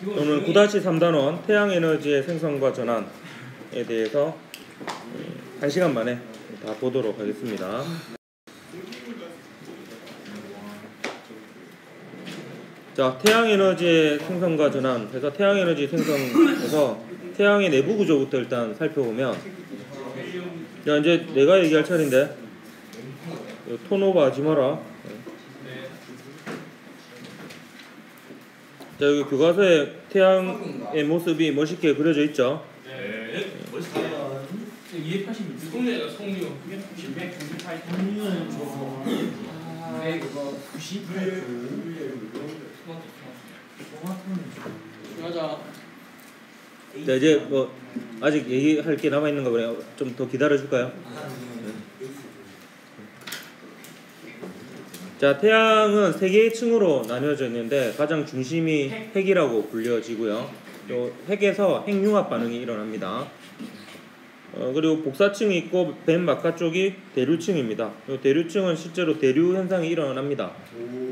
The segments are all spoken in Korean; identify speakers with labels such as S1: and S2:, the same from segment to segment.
S1: 오늘 9-3단원 태양에너지의 생성과 전환에 대해서 1시간 만에 다 보도록 하겠습니다. 자, 태양에너지의 생성과 전환 해서 태양에너지 생성에서 태양의 내부 구조부터 일단 살펴보면, 야, 이제 내가 얘기할 차례인데 톤오버 하지 마라. 자, 여기 교과서에 태양의 모습이 멋있게 그려져 있죠.
S2: 네, 멋있어요. 286. 성류가 성류. 198. 성류는 저. 198. 맞아.
S1: 자, 이제 뭐 아직 얘기할 게 남아 있는가 보네요. 좀 더 기다려 줄까요? 자, 태양은 세 개의 층으로 나뉘어져 있는데 가장 중심이 핵이라고 불려지고요. 또 핵에서 핵융합 반응이 일어납니다. 그리고 복사층이 있고 맨 바깥쪽이 대류층입니다. 이 대류층은 실제로 대류 현상이 일어납니다.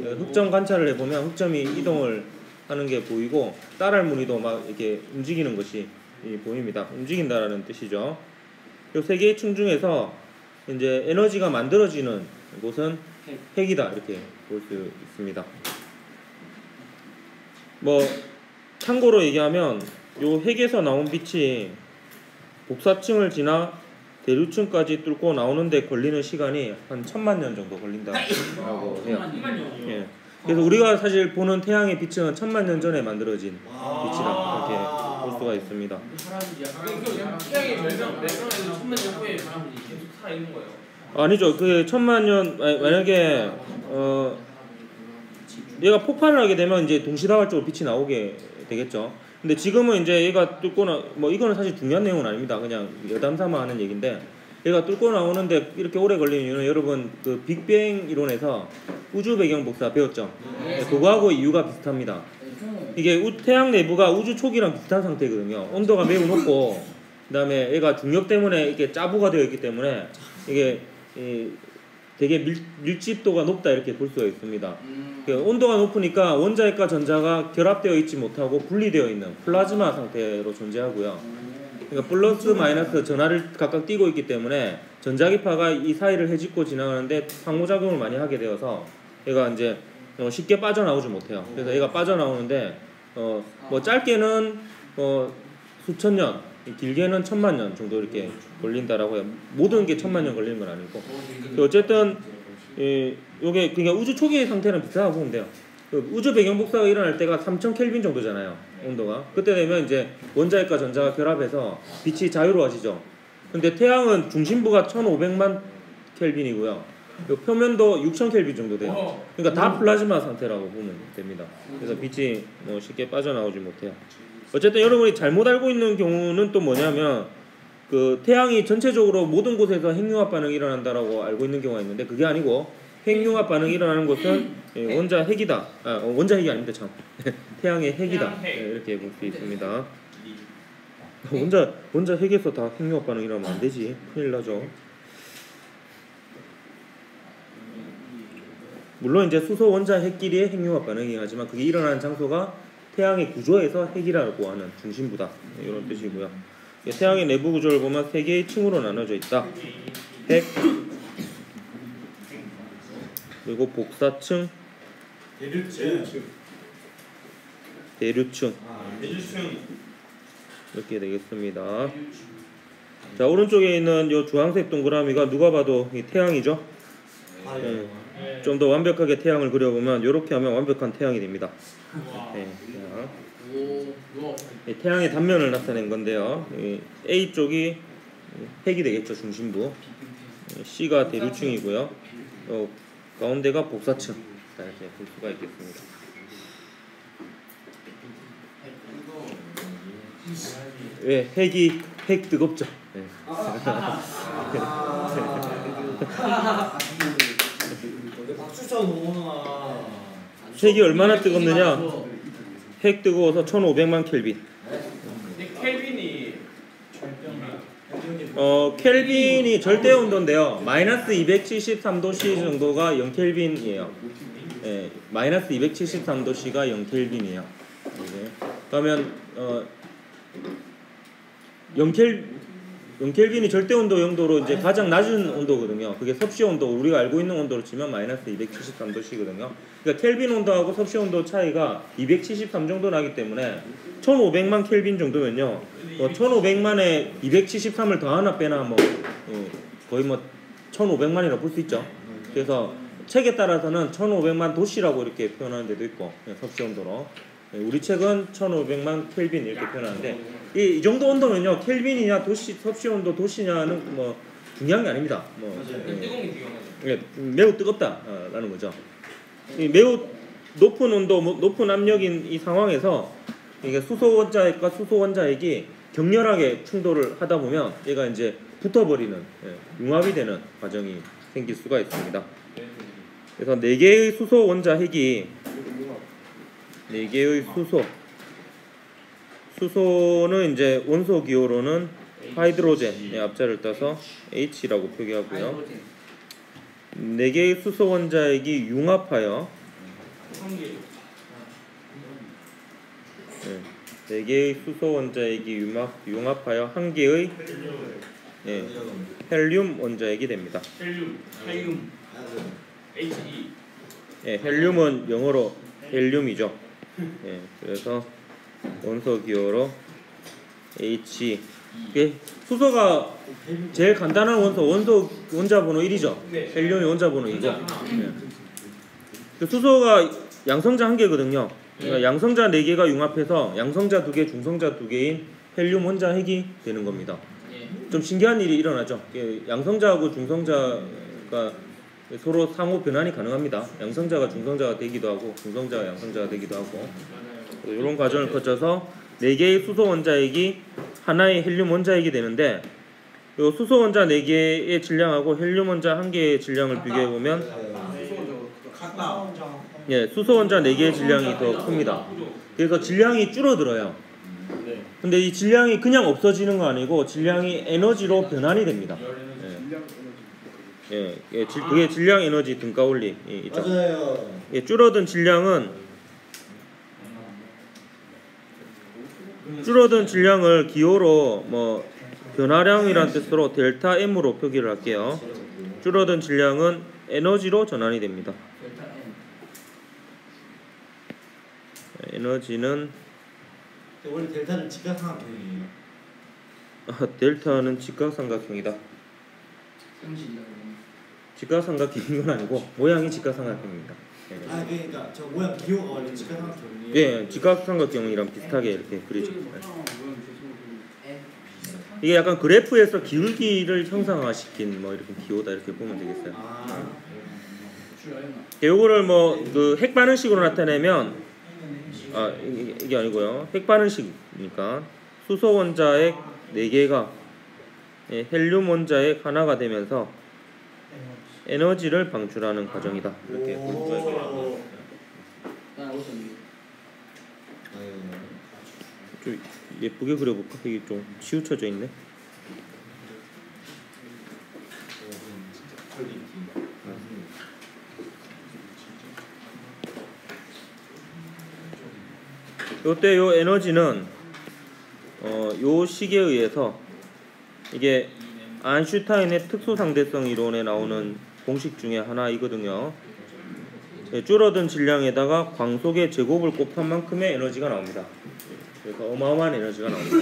S1: 흑점 관찰을 해보면 흑점이 이동을 하는 게 보이고 딸알무늬도 막 이렇게 움직이는 것이 보입니다. 움직인다라는 뜻이죠. 이 세 개의 층 중에서 이제 에너지가 만들어지는 곳은 핵이다, 이렇게 볼 수 있습니다. 뭐 참고로 얘기하면 요 핵에서 나온 빛이 복사층을 지나 대류층까지 뚫고 나오는데 걸리는 시간이 한 1000만 년 정도 걸린다고 해요. 예. 그래서 우리가 사실 보는 태양의 빛은 1000만 년 전에 만들어진 빛이다, 이렇게 볼 수가 있습니다.
S2: 태양의 멸망에서 1000만 년 후에 사람들이 계속 살아 있는 거예요.
S1: 아니죠. 그 1000만 년 만약에 얘가 폭발을 하게 되면 이제 동시다발적으로 빛이 나오게 되겠죠. 근데 지금은 이제 얘가 뚫거나 뭐 이거는 사실 중요한 내용은 아닙니다. 그냥 여담삼아 하는 얘기인데, 얘가 뚫고 나오는데 이렇게 오래 걸리는 이유는 여러분 그 빅뱅 이론에서 우주 배경 복사 배웠죠. 그거하고 이유가 비슷합니다. 이게 태양 내부가 우주 초기랑 비슷한 상태거든요. 온도가 매우 높고 그다음에 얘가 중력 때문에 이렇게 짜부가 되어 있기 때문에 이게 되게 밀집도가 높다, 이렇게 볼 수가 있습니다. 온도가 높으니까 원자핵과 전자가 결합되어 있지 못하고 분리되어 있는 플라즈마 상태로 존재하고요. 그러니까 플러스 마이너스 전하를 각각 띠고 있기 때문에 전자기파가 이 사이를 헤집고 지나가는데 상호작용을 많이 하게 되어서 얘가 이제 쉽게 빠져나오지 못해요. 그래서 얘가 빠져나오는데 뭐 짧게는 수천 년, 길게는 1000만 년 정도 이렇게 걸린다라고 해요. 모든 게 1000만 년 걸리는 건 아니고. 어쨌든 요게 그러니까 우주 초기의 상태는 비슷하다고 보면 돼요. 우주 배경 복사가 일어날 때가 3000 켈빈 정도잖아요, 온도가. 그때 되면 이제 원자핵과 전자가 결합해서 빛이 자유로워지죠. 근데 태양은 중심부가 1500만 켈빈이고요. 표면도 6000 켈빈 정도 돼요. 그러니까 다 플라즈마 상태라고 보면 됩니다. 그래서 빛이 뭐 쉽게 빠져나오지 못해요. 어쨌든 여러분이 잘못 알고 있는 경우는 또 뭐냐면 그 태양이 전체적으로 모든 곳에서 핵융합 반응이 일어난다라고 알고 있는 경우가 있는데, 그게 아니고 핵융합 반응이 일어나는 곳은 원자 핵이다. 원자 핵이 아닙니다, 참. 태양의 핵이다. 이렇게 볼 수 있습니다. 원자 핵에서 다 핵융합 반응이 일어나면 안 되지. 큰일 나죠. 물론 이제 수소 원자 핵끼리의 핵융합 반응이긴 하지만 그게 일어나는 장소가 태양의 구조에서 핵이라고 하는 중심부다, 이런 뜻이고요. 태양의 내부 구조를 보면 세 개의 층으로 나눠져 있다. 핵, 그리고 복사층, 대류층 이렇게 되겠습니다. 자, 오른쪽에 있는 이 주황색 동그라미가 누가 봐도 이 태양이죠. 좀 더 완벽하게 태양을 그려보면 이렇게 하면 완벽한 태양이 됩니다. 태양의 단면을 나타낸 건데요. A 쪽이 핵이 되겠죠, 중심부. C가 대류층이고요. 가운데가 복사층, 이렇게 볼 수가 있겠습니다. 왜 핵 뜨겁죠. 핵이 얼마나 뜨겁느냐? 핵 뜨거워서 1500만 켈빈.
S2: 켈빈이
S1: 켈빈이 절대 온도인데요. 마이너스 273도C 정도가 0켈빈이에요. 마이너스 273도C가 0켈빈이에요. 그러면 0켈빈이 절대 온도 0도로 이제 가장 낮은 온도거든요. 그게 섭씨 온도, 우리가 알고 있는 온도로 치면 마이너스 273도씨거든요. 그러니까 켈빈 온도하고 섭씨 온도 차이가 273 정도 나기 때문에 1500만 켈빈 정도면요. 1500만에 273을 더 하나 빼나 뭐 거의 뭐 1500만이라고 볼 수 있죠. 그래서 책에 따라서는 1500만 도씨라고 이렇게 표현하는 데도 있고, 섭씨 온도로. 우리 책은 1500만 켈빈 이렇게 표현하는데 이 정도 온도면요, 켈빈이냐 도시 섭씨 온도 도시냐는 뭐 중요한 게 아닙니다. 뭐
S2: 뜨거운 게 중요하죠.
S1: 매우 뜨겁다라는 거죠. 매우 높은 온도, 높은 압력인 이 상황에서 이게 수소 원자핵과 수소 원자핵이 격렬하게 충돌을 하다 보면 얘가 이제 붙어버리는, 융합이 되는 과정이 생길 수가 있습니다. 그래서 4개의 수소 원자핵이 4개의 수소는 이제 원소 기호로는 하이드로젠의 앞자를 따서 H라고 표기하고요. 4개의 수소 원자핵이 융합하여 4개의 수소 원자핵이 융합하여 한 개의 헬륨 원자핵이 됩니다.
S2: 헬륨 HE.
S1: 헬륨은 영어로 헬륨이죠. 그래서 원소 기호로 H. 수소가 제일 간단한 원소 원자 번호 1이죠. 헬륨이 원자 번호 2고. 수소가 양성자 한 개거든요. 그러니까 양성자 4개가 융합해서 양성자 2개, 중성자 2개인 헬륨 원자핵이 되는 겁니다. 좀 신기한 일이 일어나죠. 양성자하고 중성자가 서로 상호 변환이 가능합니다. 양성자가 중성자가 되기도 하고 중성자가 양성자가 되기도 하고, 이런 과정을 거쳐서 4개의 수소 원자핵이 하나의 헬륨 원자핵이 되는데, 이 수소 원자 4개의 질량하고 헬륨 원자 1개의 질량을 비교해 보면 수소 원자 4개의 질량이 더 큽니다. 그래서 질량이 줄어들어요. 근데 이 질량이 그냥 없어지는 거 아니고 질량이 에너지로 변환이 됩니다. 그게 질량 에너지 등가올리 있죠.
S3: 맞아요.
S1: 줄어든 질량을 기호로 뭐 변화량이라는 뜻으로 델타 M으로 표기를 할게요. 줄어든 질량은 에너지로 전환이 됩니다. 에너지는
S3: 원래 델타는 직각삼각형이에요.
S1: 델타는 직각삼각형이다. 직각삼각형인 건 아니고 모양이 직각삼각형입니다.
S3: 그러니까 저 모양 기호가 원래 직각삼각형이에요.
S1: 직각삼각형이랑 비슷하게 이렇게 그리죠. 이게 약간 그래프에서 기울기를 형상화시킨 뭐 이렇게 기호다 이렇게 보면 되겠어요. 요거를 뭐 그 핵반응식으로 나타내면 이게 아니고요. 핵반응식이니까 수소 원자핵 4개가 헬륨 원자핵 하나가 되면서 에너지를 방출하는 과정이다. 이렇게 볼까요? 좀 예쁘게 그려볼까? 이게 좀 치우쳐져 있네. 요때 요 에너지는 요 식에 의해서 이게 아인슈타인의 특수상대성 이론에 나오는 공식 중에 하나이거든요. 줄어든 질량에다가 광속의 제곱을 곱한 만큼의 에너지가 나옵니다. 그래서 어마어마한 에너지가 나옵니다.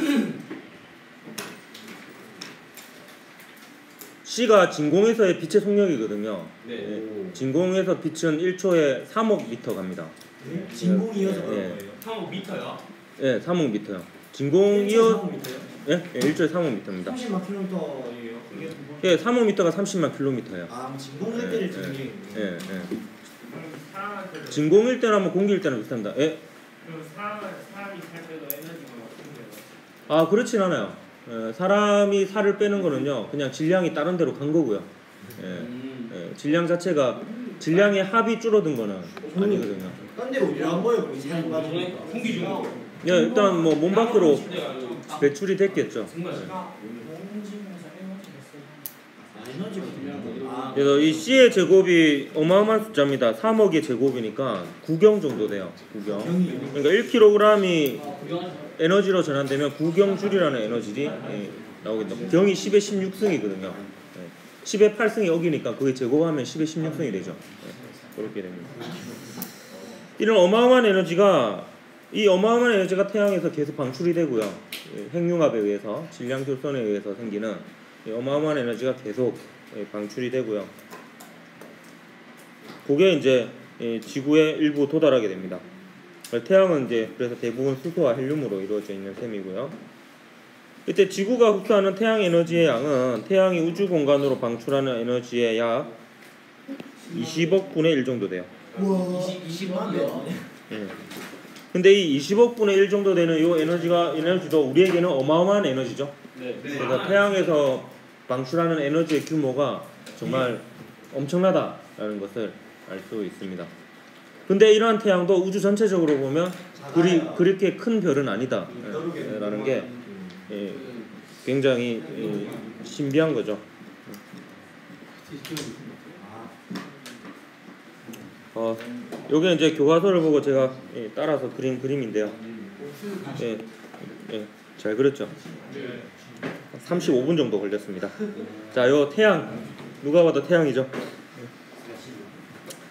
S1: C가 진공에서의 빛의 속력이거든요. 진공에서 빛은 1초에 3억 미터 갑니다.
S3: 진공이어서 그런 거예요.
S2: 3억 미터요?
S1: 3억 미터요. 진공이어
S3: 3억 미터요?
S1: 1초에 3억 미터입니다.
S3: 30만 킬로미터예요.
S1: 3억 미터가 30만 킬로미터예요.
S3: 진공일 때를 진공이.
S1: 진공일 때나 공기일 때나 비슷합니다.
S2: 그럼 사람이 살 때도 에너지가 어떻게
S1: 그렇진 않아요. 사람이 살을 빼는 거는요, 그냥 질량이 다른 데로 간 거고요. 질량 자체가 질량의 합이 줄어든 거는 아니거든요.
S3: 딴 데로 왜안 보여?
S2: 공기 중으로.
S1: 일단 뭐 몸 밖으로 배출이 됐겠죠.
S3: 에너지가
S1: 그래서 이 C의 제곱이 어마어마한 숫자입니다. 3억의 제곱이니까 9경 정도 돼요. 9경. 그러니까 1kg이 에너지로 전환되면 9경줄이라는 에너지이 나오겠다. 경이 10의 16승이거든요. 10의 8승이 어기니까 그게 제곱하면 10의 16승이 되죠. 그렇게 됩니다. 이런 어마어마한 에너지가 태양에서 계속 방출이 되고요. 핵융합에 의해서 질량 교선에 의해서 생기는 어마어마한 에너지가 계속 방출이 되고요. 그게 이제 지구의 일부 도달하게 됩니다. 태양은 이제 그래서 대부분 수소와 헬륨으로 이루어져 있는 셈이고요. 이때 지구가 흡수하는 태양 에너지의 양은 태양이 우주 공간으로 방출하는 에너지의 약 20억 분의 1 정도 돼요.
S3: 20만 명.
S1: 근데 이 20억 분의 1 정도 되는 이 에너지도 우리에게는 어마어마한 에너지죠. 그래서 태양에서 방출하는 에너지의 규모가 정말 엄청나다라는 것을 알 수 있습니다. 근데 이러한 태양도 우주 전체적으로 보면 그렇게 큰 별은 아니다 라는 게 굉장히 신비한 거죠. 요게 이제 교과서를 보고 제가 따라서 그린 그림인데요. 잘 그렸죠? 35분 정도 걸렸습니다. 자, 요 태양 누가 봐도 태양이죠.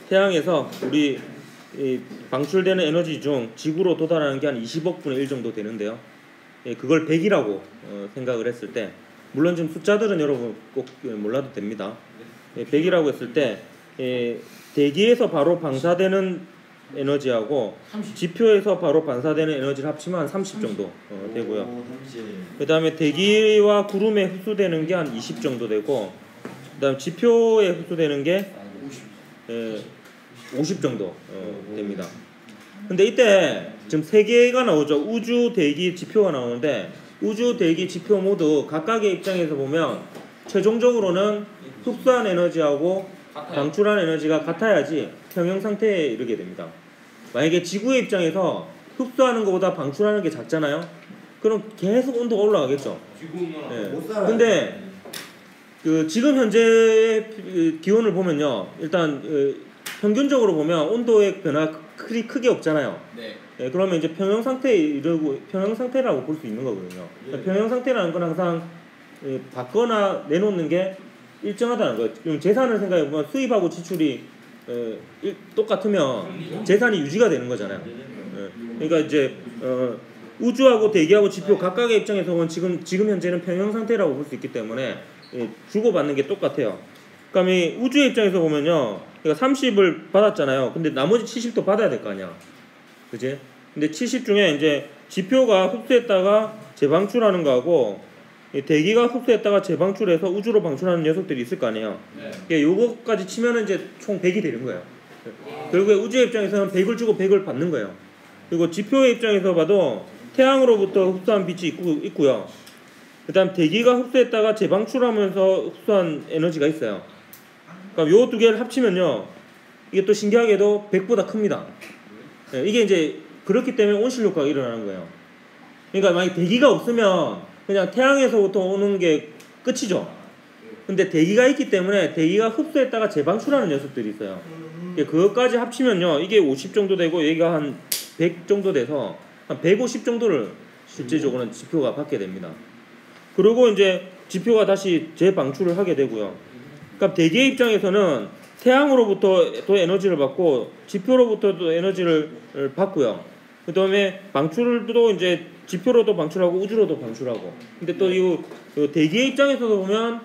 S1: 태양에서 우리 방출되는 에너지 중 지구로 도달하는 게 한 20억 분의 1 정도 되는데요. 그걸 100이라고 생각을 했을 때, 물론 지금 숫자들은 여러분 꼭 몰라도 됩니다. 100이라고 했을 때 대기에서 바로 방사되는 에너지하고 지표에서 바로 반사되는 에너지를 합치면 한 30 정도 되고요. 그 다음에 대기와 구름에 흡수되는 게 한 20 정도 되고, 그 다음 지표에 흡수되는 게 50 정도 됩니다. 근데 이때 지금 3개가 나오죠. 우주, 대기, 지표가 나오는데, 우주, 대기, 지표 모두 각각의 입장에서 보면 최종적으로는 흡수한 에너지하고 방출한 에너지가 같아야지 평형 상태에 이르게 됩니다. 만약에 지구의 입장에서 흡수하는 것보다 방출하는 게 작잖아요. 그럼 계속 온도가 올라가겠죠. 근데 지금 현재 기온을 보면요, 일단 평균적으로 보면 온도의 변화 크게 없잖아요. 그러면 이제 평형 상태에 이르고 평형 상태라고 볼 수 있는 거거든요. 평형 상태라는 건 항상 받거나 내놓는 게 일정하다는 거예요. 그럼 재산을 생각해보면 수입하고 지출이 똑같으면 재산이 유지가 되는 거잖아요. 그러니까 이제 우주하고 대기하고 지표 각각의 입장에서 보면 지금 현재는 평형 상태라고 볼 수 있기 때문에 주고받는 게 똑같아요. 그러니까 우주의 입장에서 보면요, 그러니까 30을 받았잖아요. 근데 나머지 70도 받아야 될 거 아니야, 그지? 근데 70 중에 이제 지표가 흡수했다가 재방출하는 거하고 대기가 흡수했다가 재방출해서 우주로 방출하는 녀석들이 있을 거 아니에요. 요거까지 치면은 이제 총 100이 되는 거예요. 결국에 우주의 입장에서는 100을 주고 100을 받는 거예요. 그리고 지표의 입장에서 봐도 태양으로부터 흡수한 빛이 있고요. 그 다음 대기가 흡수했다가 재방출하면서 흡수한 에너지가 있어요. 그러니까 요 두 개를 합치면요, 이게 또 신기하게도 100보다 큽니다. 이게 이제 그렇기 때문에 온실 효과가 일어나는 거예요. 그러니까 만약 대기가 없으면 그냥 태양에서부터 오는 게 끝이죠. 근데 대기가 있기 때문에 대기가 흡수했다가 재방출하는 녀석들이 있어요. 그것까지 합치면요, 이게 50 정도 되고 여기가 한 100 정도 돼서 한 150 정도를 실질적으로는 지표가 받게 됩니다. 그리고 이제 지표가 다시 재방출을 하게 되고요. 그러니까 대기의 입장에서는 태양으로부터 또 에너지를 받고 지표로부터도 에너지를 받고요. 그 다음에 방출도 이제 지표로도 방출하고 우주로도 방출하고. 근데 또 이 대기의 입장에서도 보면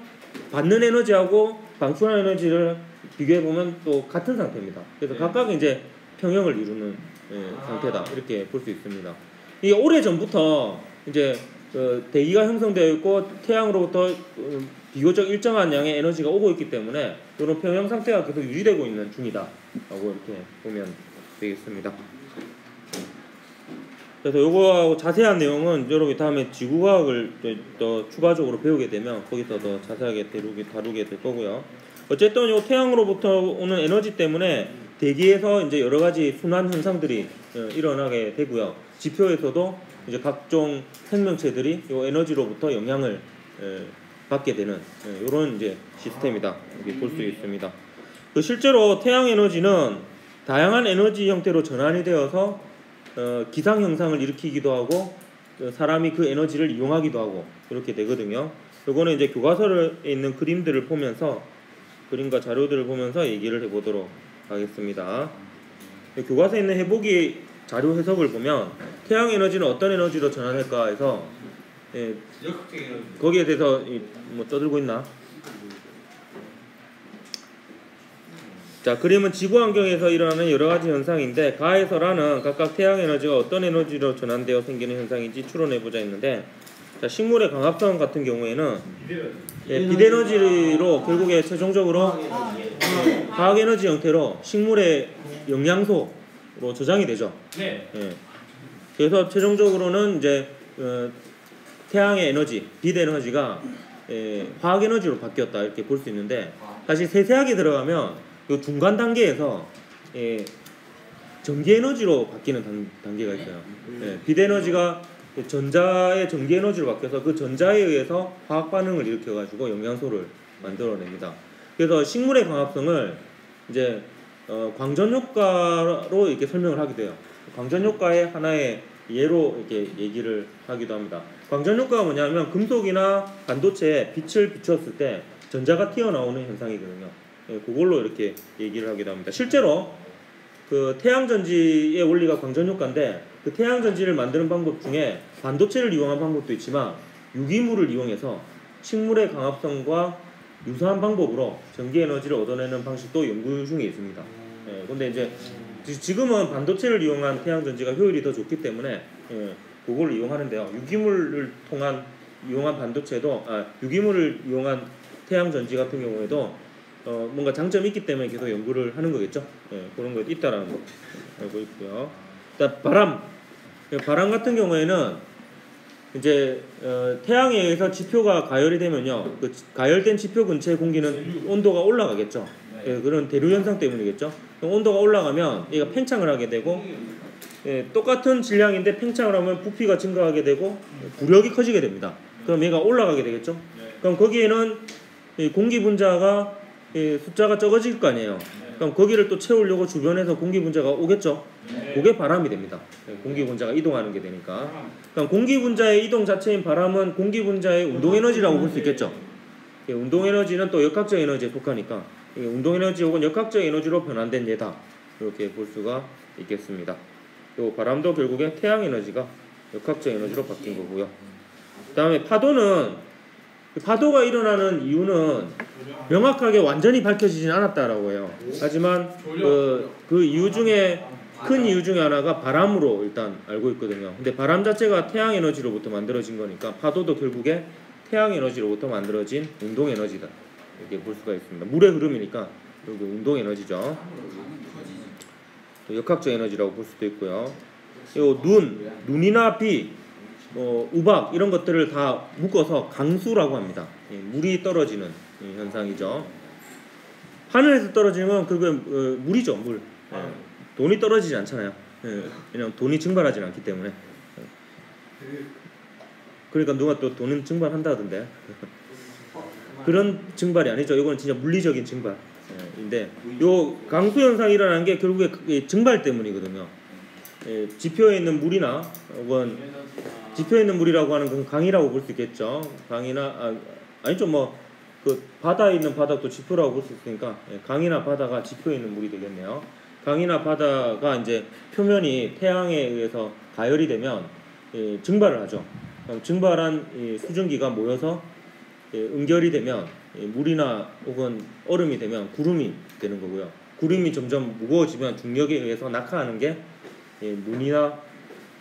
S1: 받는 에너지하고 방출하는 에너지를 비교해 보면 또 같은 상태입니다. 그래서 각각 이제 평형을 이루는 상태다, 이렇게 볼 수 있습니다. 이게 오래 전부터 이제 대기가 형성되어 있고 태양으로부터 비교적 일정한 양의 에너지가 오고 있기 때문에 이런 평형 상태가 계속 유지되고 있는 중이다 라고 이렇게 보면 되겠습니다. 그래서 요거하고 자세한 내용은 여러분이 다음에 지구과학을 또 추가적으로 배우게 되면 거기서 더 자세하게 다루게 될 거고요. 어쨌든 요 태양으로부터 오는 에너지 때문에 대기에서 이제 여러 가지 순환 현상들이 일어나게 되고요. 지표에서도 이제 각종 생명체들이 요 에너지로부터 영향을 받게 되는 이런 이제 시스템이다 이렇게 볼 수 있습니다. 실제로 태양 에너지는 다양한 에너지 형태로 전환이 되어서 기상 현상을 일으키기도 하고 사람이 그 에너지를 이용하기도 하고 이렇게 되거든요. 이거는 이제 교과서에 있는 그림들을 보면서 그림과 자료들을 보면서 얘기를 해보도록 하겠습니다. 교과서에 있는 해보기 자료 해석을 보면 태양 에너지는 어떤 에너지로 전환할까 해서 거기에 대해서 뭐 떠들고 있나? 자, 그림은 지구 환경에서 일어나는 여러 가지 현상인데 가에서 라는 각각 태양 에너지가 어떤 에너지로 전환되어 생기는 현상인지 추론해보자 했는데, 자, 식물의 강합성 같은 경우에는 비대에너지로 결국에 최종적으로 화학 에너지 형태로 식물의 영양소로 저장이 되죠.
S2: 네.
S1: 그래서 최종적으로는 이제 태양의 에너지, 빛 에너지가 화학 에너지로 바뀌었다 이렇게 볼 수 있는데, 사실 세세하게 들어가면 그 중간 단계에서 전기 에너지로 바뀌는 단계가 있어요. 빛 에너지가 전자의 전기 에너지로 바뀌어서 그 전자에 의해서 화학 반응을 일으켜 가지고 영양소를 만들어냅니다. 그래서 식물의 강합성을 이제 광전 효과로 이렇게 설명을 하게 돼요. 광전 효과의 하나의 예로 이렇게 얘기를 하기도 합니다. 광전 효과가 뭐냐면 금속이나 반도체에 빛을 비췄을 때 전자가 튀어나오는 현상이거든요. 그걸로 이렇게 얘기를 하기도 합니다. 실제로 그 태양전지의 원리가 광전 효과인데, 그 태양전지를 만드는 방법 중에 반도체를 이용한 방법도 있지만 유기물을 이용해서 식물의 강합성과 유사한 방법으로 전기 에너지를 얻어내는 방식도 연구 중에 있습니다. 근데 이제 지금은 반도체를 이용한 태양전지가 효율이 더 좋기 때문에 그걸 이용하는데요. 유기물을 이용한 반도체도 유기물을 이용한 태양전지 같은 경우에도 뭔가 장점이 있기 때문에 계속 연구를 하는 거겠죠. 그런 거 있다라는 거 알고 있고요. 일단 바람 같은 경우에는 이제 태양에 의해서 지표가 가열이 되면요, 그 가열된 지표 근처의 공기는 온도가 올라가겠죠. 그런 대류 현상 때문이겠죠. 온도가 올라가면 얘가 팽창을 하게 되고, 똑같은 질량인데 팽창을 하면 부피가 증가하게 되고 부력이 커지게 됩니다. 그럼 얘가 올라가게 되겠죠. 그럼 거기에는 공기 분자가 숫자가 적어질 거 아니에요. 그럼 거기를 또 채우려고 주변에서 공기 분자가 오겠죠. 그게 바람이 됩니다. 공기 분자가 이동하는 게 되니까. 그럼 공기 분자의 이동 자체인 바람은 공기 분자의 운동 에너지라고 볼 수 있겠죠. 운동 에너지는 또 역학적 에너지에 속하니까 운동 에너지 혹은 역학적 에너지로 변환된 예다 이렇게 볼 수가 있겠습니다. 요 바람도 결국에 태양 에너지가 역학적 에너지로 바뀐 거고요. 그다음에 파도가 일어나는 이유는 명확하게 완전히 밝혀지진 않았다라고 해요. 하지만 그 이유 중에 큰 이유 중에 하나가 바람으로 일단 알고 있거든요. 근데 바람 자체가 태양 에너지로부터 만들어진 거니까 파도도 결국에 태양 에너지로부터 만들어진 운동 에너지다 이렇게 볼 수가 있습니다. 물의 흐름이니까 여기 운동 에너지죠. 역학적 에너지라고 볼 수도 있고요. 요 눈이나 비, 우박 이런 것들을 다 묶어서 강수라고 합니다. 물이 떨어지는 현상이죠. 하늘에서 떨어지는 건 그게 물이죠, 물. 돈이 떨어지지 않잖아요. 왜냐면 돈이 증발하지 않기 때문에. 그러니까 누가 또 돈은 증발한다던데. 그런 증발이 아니죠. 이거는 진짜 물리적인 증발인데, 요 강수 현상이 일어나는 게 결국에 증발 때문이거든요. 지표에 있는 물이나 혹은 지표에 있는 물이라고 하는 건 강이라고 볼 수 있겠죠. 강이나 아니죠, 뭐 그 바다에 있는 바닥도 지표라고 볼 수 있으니까 강이나 바다가 지표에 있는 물이 되겠네요. 강이나 바다가 이제 표면이 태양에 의해서 가열이 되면 증발을 하죠. 증발한 수증기가 모여서 응결이 되면 물이나 혹은 얼음이 되면 구름이 되는 거고요. 구름이 점점 무거워지면 중력에 의해서 낙하하는 게 눈이나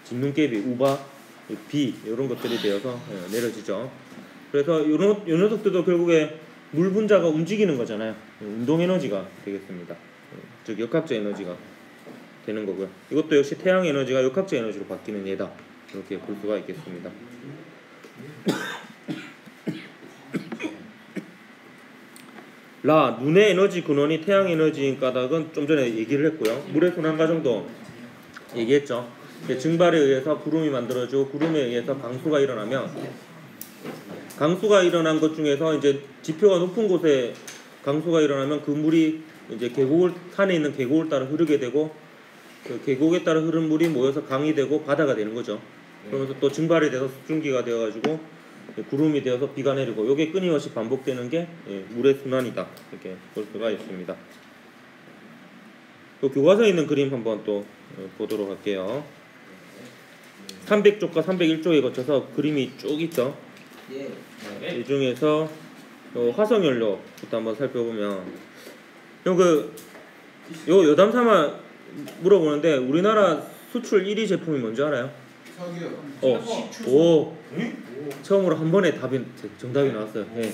S1: 진눈깨비, 우박, 비 이런 것들이 되어서 내려지죠. 그래서 이 녀석들도 결국에 물 분자가 움직이는 거잖아요. 운동 에너지가 되겠습니다. 즉 역학적 에너지가 되는 거고요. 이것도 역시 태양 에너지가 역학적 에너지로 바뀌는 예다 이렇게 볼 수가 있겠습니다. 눈의 에너지 근원이 태양 에너지인 까닭은 좀 전에 얘기를 했고요. 물의 순환 과정도 얘기했죠. 증발에 의해서 구름이 만들어지고 구름에 의해서 강수가 일어나면 강수가 일어난 것 중에서 이제 지표가 높은 곳에 강수가 일어나면 그 물이 이제 계곡을 산에 있는 계곡을 따라 흐르게 되고 그 계곡에 따라 흐른 물이 모여서 강이 되고 바다가 되는 거죠. 그러면서 또 증발이 돼서 수증기가 되어가지고 구름이 되어서 비가 내리고 이게 끊임없이 반복되는 게 물의 순환이다 이렇게 볼 수가 있습니다. 또 교과서에 있는 그림 한번 또 보도록 할게요. 300쪽과 301쪽에 거쳐서 그림이 쭉 있죠.
S2: 네.
S1: 이 중에서 화석연료부터 한번 살펴보면 요 여담삼아 물어보는데 우리나라 수출 1위 제품이 뭔지 알아요?
S3: 석유.
S1: 오 처음으로 한 번에 정답이 나왔어요. 네.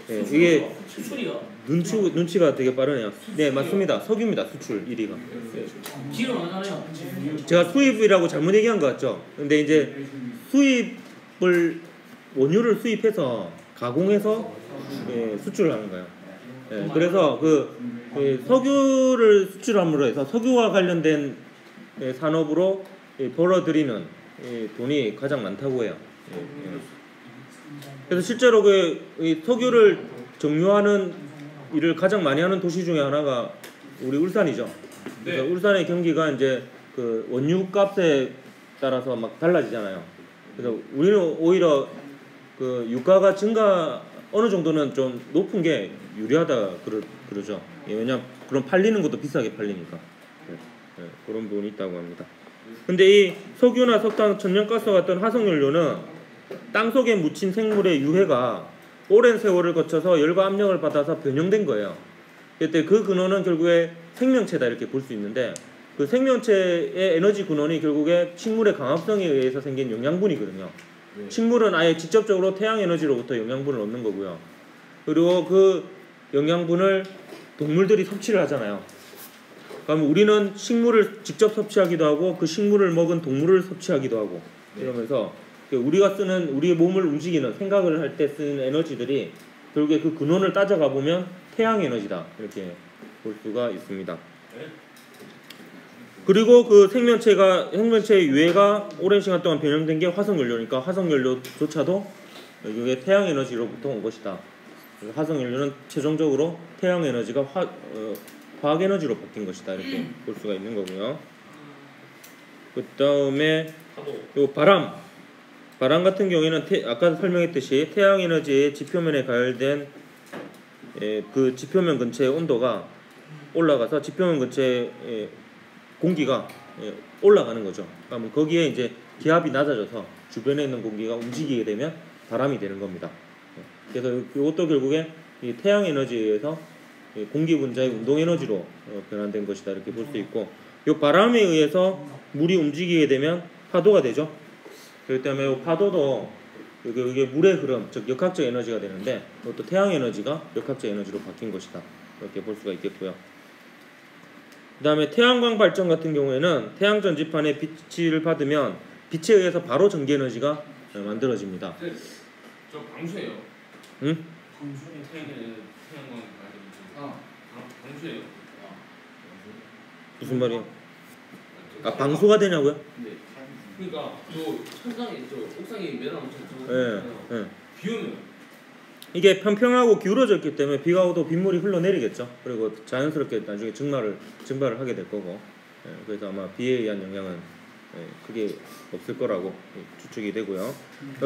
S1: 네, 이게
S2: 수출이요?
S1: 눈치가 되게 빠르네요. 네 맞습니다. 석유입니다. 수출 1위가.
S2: 기름 안 하네요.
S1: 제가 수입이라고 잘못 얘기한 것 같죠? 근데 이제 수입을 원유를 수입해서 가공해서 수출을 하는 거예요. 그래서 그 석유를 수출함으로 해서 석유와 관련된 산업으로 벌어들이는 돈이 가장 많다고 해요. 그래서 실제로 이 석유를 정유하는 일을 가장 많이 하는 도시 중에 하나가 우리 울산이죠. 그래서 울산의 경기가 이제 그 원유 값에 따라서 막 달라지잖아요. 그래서 우리는 오히려 그 유가가 증가 어느 정도는 좀 높은 게 유리하다 그러죠. 왜냐면 그럼 팔리는 것도 비싸게 팔리니까. 그런 부분이 있다고 합니다. 근데 이 석유나 석탄, 천연가스 같은 화석연료는 땅 속에 묻힌 생물의 유해가 오랜 세월을 거쳐서 열과 압력을 받아서 변형된 거예요. 그때 그 근원은 결국에 생명체다 이렇게 볼 수 있는데 그 생명체의 에너지 근원이 결국에 식물의 강합성에 의해서 생긴 영양분이거든요. 식물은 아예 직접적으로 태양 에너지로부터 영양분을 얻는 거고요. 그리고 그 영양분을 동물들이 섭취를 하잖아요. 그럼 우리는 식물을 직접 섭취하기도 하고 그 식물을 먹은 동물을 섭취하기도 하고 이러면서 우리가 쓰는 우리의 몸을 움직이는 생각을 할 때 쓰는 에너지들이 결국에 그 근원을 따져가 보면 태양 에너지다 이렇게 볼 수가 있습니다. 그리고 그 생명체의 유해가 오랜 시간 동안 변형된 게 화석연료니까 화석연료조차도 이게 태양 에너지로부터 온 것이다. 화석연료는 최종적으로 태양 에너지가 화학 에너지로 바뀐 것이다 이렇게 볼 수가 있는 거고요. 그 다음에 요 바람 같은 경우에는 아까 설명했듯이 태양 에너지의 지표면에 가열된 그 지표면 근처의 온도가 올라가서 지표면 근처의 공기가 올라가는 거죠. 그러면 거기에 이제 기압이 낮아져서 주변에 있는 공기가 움직이게 되면 바람이 되는 겁니다. 그래서 이것도 결국에 이 태양 에너지에 의해서 공기 분자의 운동 에너지로 변환된 것이다 이렇게 볼 수 있고, 이 바람에 의해서 물이 움직이게 되면 파도가 되죠. 그렇기 때문에 이 파도도 이게 물의 흐름, 즉 역학적 에너지가 되는데 그것도 태양 에너지가 역학적 에너지로 바뀐 것이다 이렇게 볼 수가 있겠고요. 그 다음에 태양광 발전 같은 경우에는 태양 전지판에 빛을 받으면 빛에 의해서 바로 전기 에너지가 만들어집니다.
S2: 저 방수예요.
S1: 응?
S2: 태양광 방수예요.
S1: 무슨 말이에요? 아 방수가 되냐고요?
S2: 네. 그러니까 저 천장에 저 옥상에 매달아놓은
S1: 예.
S2: 비 오면
S1: 이게 평평하고 기울어져 있기 때문에 비가 오도 빗물이 흘러내리겠죠. 그리고 자연스럽게 나중에 증발을 하게 될 거고, 그래서 아마 비에 의한 영향은 크게 없을 거라고 추측이 되고요.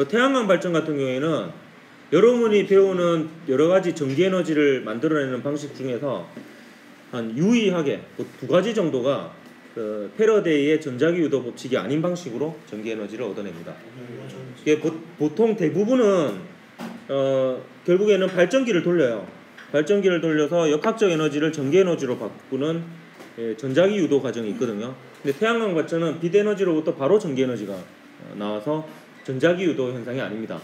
S1: 태양광 발전 같은 경우에는 여러분이 배우는 여러 가지 전기 에너지를 만들어내는 방식 중에서 한 유의하게 두 가지 정도가 그 패러데이의 전자기 유도 법칙이 아닌 방식으로 전기 에너지를 얻어냅니다. 이게 보통 대부분은 결국에는 발전기를 돌려요. 발전기를 돌려서 역학적 에너지를 전기 에너지로 바꾸는 전자기 유도 과정이 있거든요. 근데 태양광 발전은 빛 에너지로부터 바로 전기 에너지가 나와서 전자기 유도 현상이 아닙니다.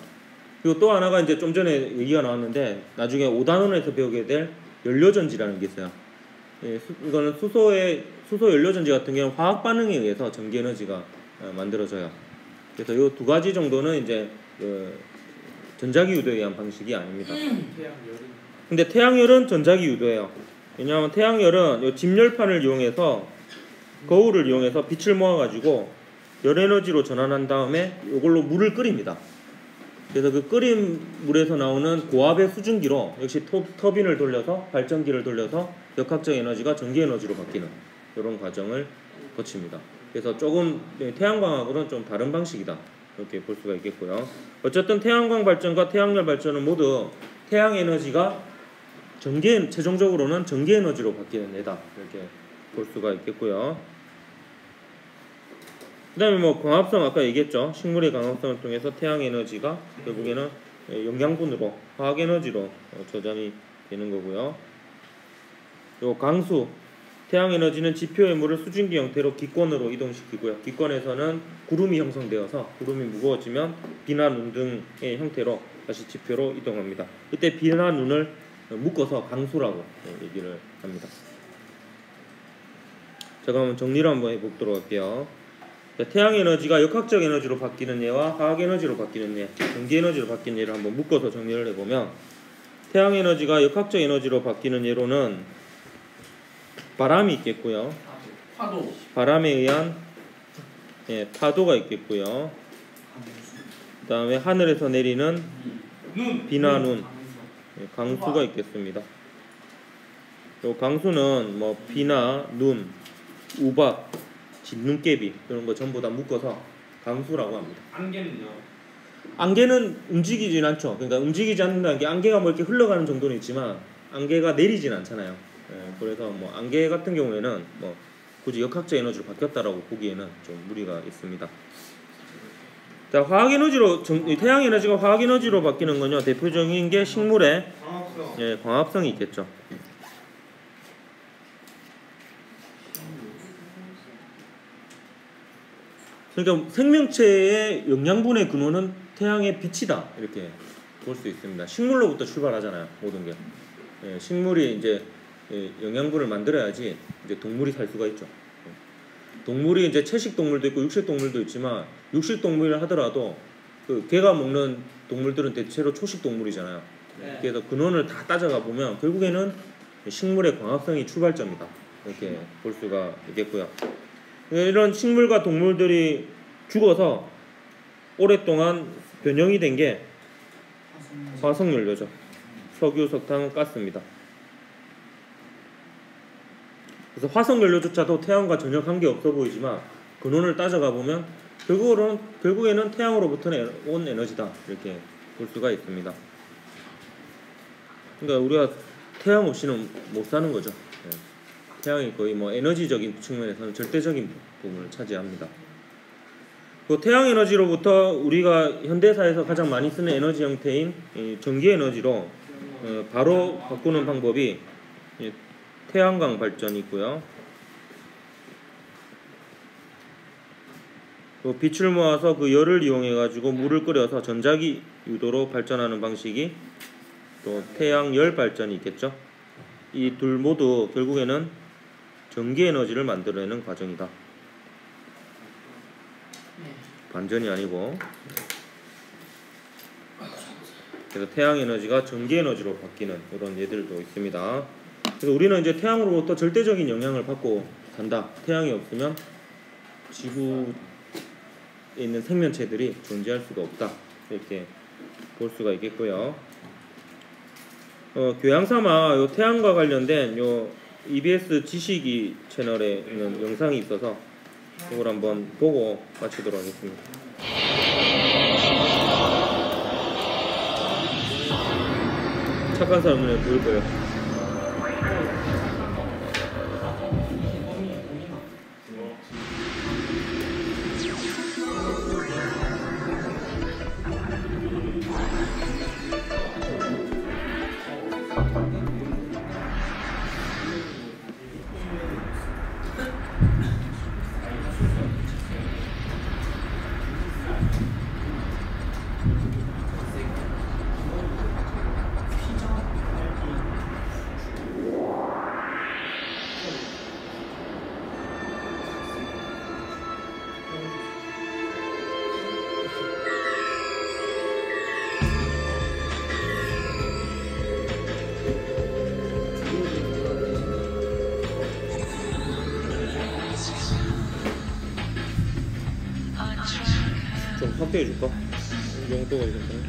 S1: 그리고 또 하나가 이제 좀 전에 얘기가 나왔는데 나중에 5단원에서 배우게 될 연료전지라는 게 있어요. 이거는 수소 연료전지 같은 경우는 화학 반응에 의해서 전기 에너지가 만들어져요. 그래서 이 두 가지 정도는 이제 전자기 유도에 의한 방식이 아닙니다. 근데 태양열은 전자기 유도예요. 왜냐하면 태양열은 이 집열판을 이용해서 거울을 이용해서 빛을 모아가지고 열 에너지로 전환한 다음에 이걸로 물을 끓입니다. 그래서 그 끓인 물에서 나오는 고압의 수증기로 역시 터빈을 돌려서 발전기를 돌려서 역학적 에너지가 전기 에너지로 바뀌는 이런 과정을 거칩니다. 그래서 조금 태양광하고는 좀 다른 방식이다 이렇게 볼 수가 있겠고요. 어쨌든 태양광 발전과 태양열 발전은 모두 태양 에너지가 최종적으로는 전기 에너지로 바뀌는 예다 이렇게 볼 수가 있겠고요. 그 다음에 뭐 광합성 아까 얘기했죠. 식물의 광합성을 통해서 태양 에너지가 결국에는 영양분으로 화학 에너지로 저장이 되는 거고요. 요 강수 태양 에너지는 지표의 물을 수증기 형태로 기권으로 이동시키고요. 기권에서는 구름이 형성되어서 구름이 무거워지면 비나 눈 등의 형태로 다시 지표로 이동합니다. 이때 비나 눈을 묶어서 강수라고 얘기를 합니다. 자, 그럼 정리를 한번 해보도록 할게요. 태양 에너지가 역학적 에너지로 바뀌는 예와 화학 에너지로 바뀌는 예, 전기 에너지로 바뀌는 예를 한번 묶어서 정리를 해보면 태양 에너지가 역학적 에너지로 바뀌는 예로는 바람이 있겠고요.
S2: 파도.
S1: 바람에 의한 파도가 있겠고요. 그 다음에 하늘에서 내리는 비나 눈, 강수가 있겠습니다. 요 강수는 뭐 비나 눈, 우박, 진눈깨비 이런 거 전부 다 묶어서 강수라고 합니다.
S2: 안개는요?
S1: 안개는 움직이진 않죠. 그러니까 움직이지 않는다는 게 안개가 뭐 이렇게 흘러가는 정도는 있지만 안개가 내리진 않잖아요. 그래서 뭐 안개 같은 경우에는 뭐 굳이 역학적 에너지로 바뀌었다라고 보기에는 좀 무리가 있습니다. 자, 화학 에너지로 태양 에너지가 화학 에너지로 바뀌는 건요. 대표적인 게 식물의 광합성이 있겠죠. 그러니까 생명체의 영양분의 근원은 태양의 빛이다 이렇게 볼 수 있습니다. 식물로부터 출발하잖아요, 모든 게. 식물이 이제 영양분을 만들어야지 이제 동물이 살 수가 있죠. 동물이 이제 채식 동물도 있고 육식 동물도 있지만 육식 동물을 하더라도 그 개가 먹는 동물들은 대체로 초식 동물이잖아요.
S2: 네.
S1: 그래서 근원을 다 따져가 보면 결국에는 식물의 광합성이 출발점이다 이렇게 볼 수가 있겠고요. 이런 식물과 동물들이 죽어서 오랫동안 변형이 된 게 화석연료죠. 석유, 석탄, 가스입니다. 그래서 화석연료조차도 태양과 전혀 관계없어 보이지만 근원을 따져가 보면 결국에는 태양으로부터 온 에너지다 이렇게 볼 수가 있습니다. 그러니까 우리가 태양 없이는 못 사는 거죠. 태양이 거의 뭐 에너지적인 측면에서는 절대적인 부분을 차지합니다. 그 태양 에너지로부터 우리가 현대사에서 가장 많이 쓰는 에너지 형태인 전기 에너지로 바로 바꾸는 방법이 태양광 발전이 있고요. 또 빛을 모아서 그 열을 이용해 가지고 물을 끓여서 전자기 유도로 발전하는 방식이 또 태양열 발전이 있겠죠. 이 둘 모두 결국에는 전기 에너지를 만들어내는 과정이다. 반전이 아니고. 그래서 태양 에너지가 전기 에너지로 바뀌는 이런 예들도 있습니다. 그래서 우리는 이제 태양으로부터 절대적인 영향을 받고 산다. 태양이 없으면 지구에 있는 생명체들이 존재할 수가 없다. 이렇게 볼 수가 있겠고요. 교양삼아 요 태양과 관련된 요 EBS 지식이 채널에 있는 영상이 있어서 이걸 한번 보고 마치도록 하겠습니다. 착한 사람 눈에 보일 거예요. 좀 확대해 줄까? 용도가 괜찮네.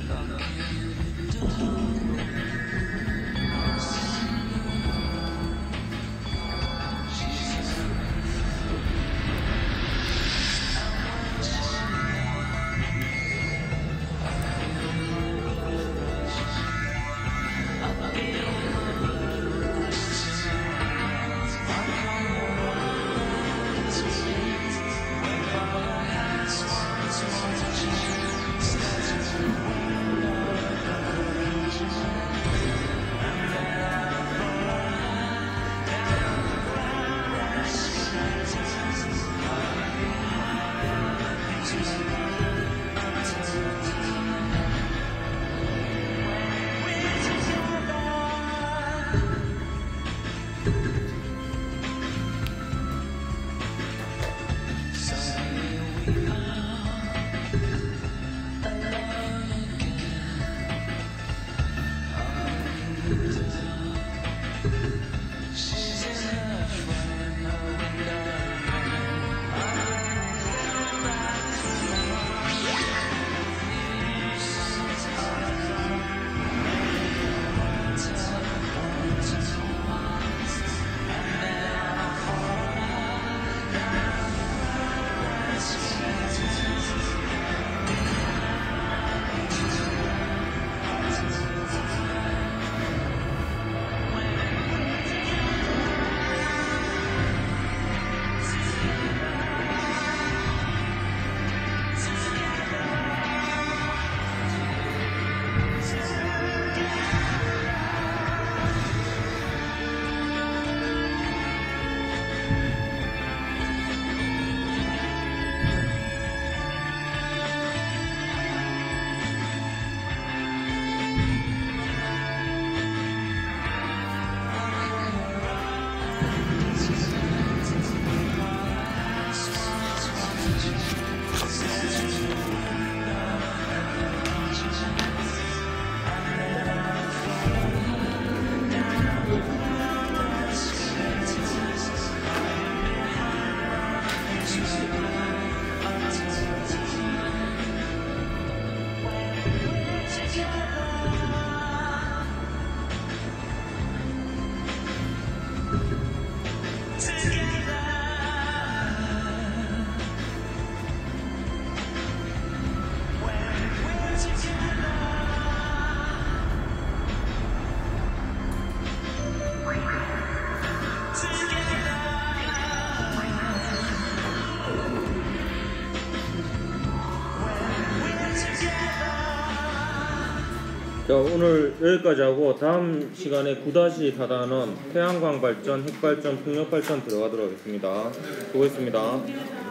S1: 자, 오늘 여기까지 하고 다음 시간에 9-4단원 태양광 발전, 핵 발전, 풍력 발전 들어가도록 하겠습니다. 수고했습니다.